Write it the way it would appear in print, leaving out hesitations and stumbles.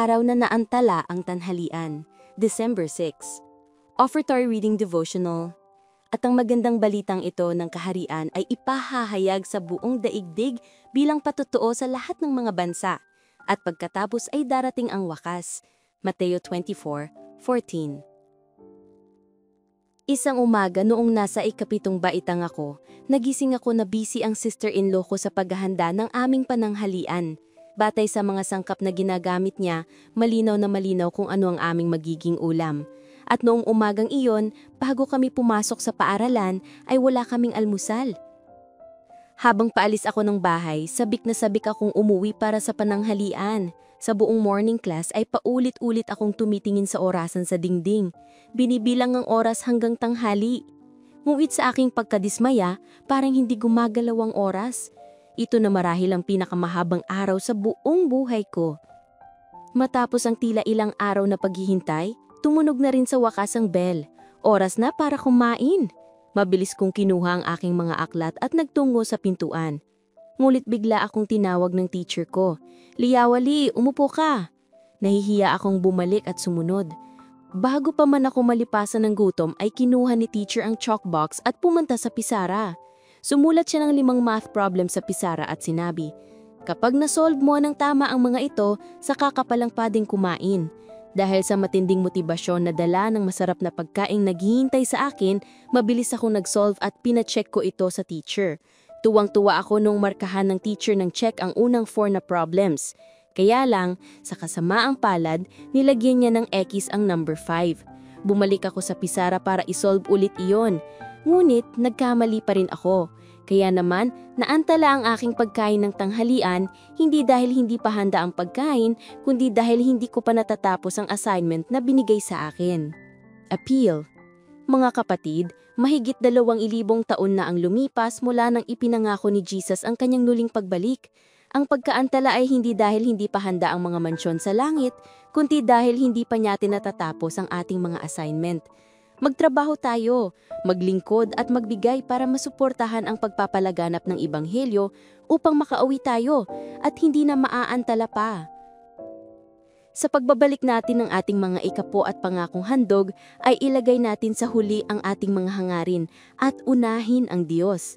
araw na naantala ang tanghalian, December 6. Offertory Reading Devotional. At ang magandang balitang ito ng kaharian ay ipahahayag sa buong daigdig bilang patotoo sa lahat ng mga bansa. At pagkatapos ay darating ang wakas. Mateo 24:14. Isang umaga noong nasa ikapitong baitang ako, nagising ako na busy ang sister-in-law ko sa paghahanda ng aming pananghalian. Batay sa mga sangkap na ginagamit niya, malinaw na malinaw kung ano ang aming magiging ulam. At noong umagang iyon, bago kami pumasok sa paaralan, ay wala kaming almusal. Habang paalis ako ng bahay, sabik na sabik akong umuwi para sa pananghalian. Sa buong morning class ay paulit-ulit akong tumitingin sa orasan sa dingding. Binibilang ang oras hanggang tanghali. Ngunit sa aking pagkadismaya, parang hindi gumagalaw ang oras. Ito na marahil ang pinakamahabang araw sa buong buhay ko. Matapos ang tila ilang araw na paghihintay, tumunog na rin sa wakas ang bell. Oras na para kumain. Mabilis kong kinuha ang aking mga aklat at nagtungo sa pintuan. Ngulit bigla akong tinawag ng teacher ko. "Liawali, umupo ka." Nahihiya akong bumalik at sumunod. Bago pa man ako malipasan ng gutom ay kinuha ni teacher ang chalkbox at pumunta sa pisara. Sumulat siya ng 5 math problem sa pisara at sinabi, "Kapag nasolve mo ng tama ang mga ito, saka ka palang pwedeng kumain." Dahil sa matinding motibasyon na dala ng masarap na pagkaing naghihintay sa akin, mabilis akong nag-solve at pina-check ko ito sa teacher. Tuwang-tuwa ako nung markahan ng teacher ng check ang unang 4 na problems. Kaya lang, sa kasamaang palad, nilagyan niya ng X ang number 5. Bumalik ako sa pisara para isolve ulit iyon. Ngunit, nagkamali pa rin ako. Kaya naman, naantala ang aking pagkain ng tanghalian, hindi dahil hindi pa handa ang pagkain, kundi dahil hindi ko pa natatapos ang assignment na binigay sa akin. Appeal. Mga kapatid, mahigit 2,000 taon na ang lumipas mula nang ipinangako ni Jesus ang kanyang muling pagbalik. Ang pagkaantala ay hindi dahil hindi pa handa ang mga mansyon sa langit, kundi dahil hindi pa niya natatapos ang ating mga assignment. Magtrabaho tayo, maglingkod at magbigay para masuportahan ang pagpapalaganap ng Ebanghelyo upang makauwi tayo at hindi na maaantala pa. Sa pagbabalik natin ng ating mga ikapo at pangakong handog, ay ilagay natin sa huli ang ating mga hangarin at unahin ang Diyos.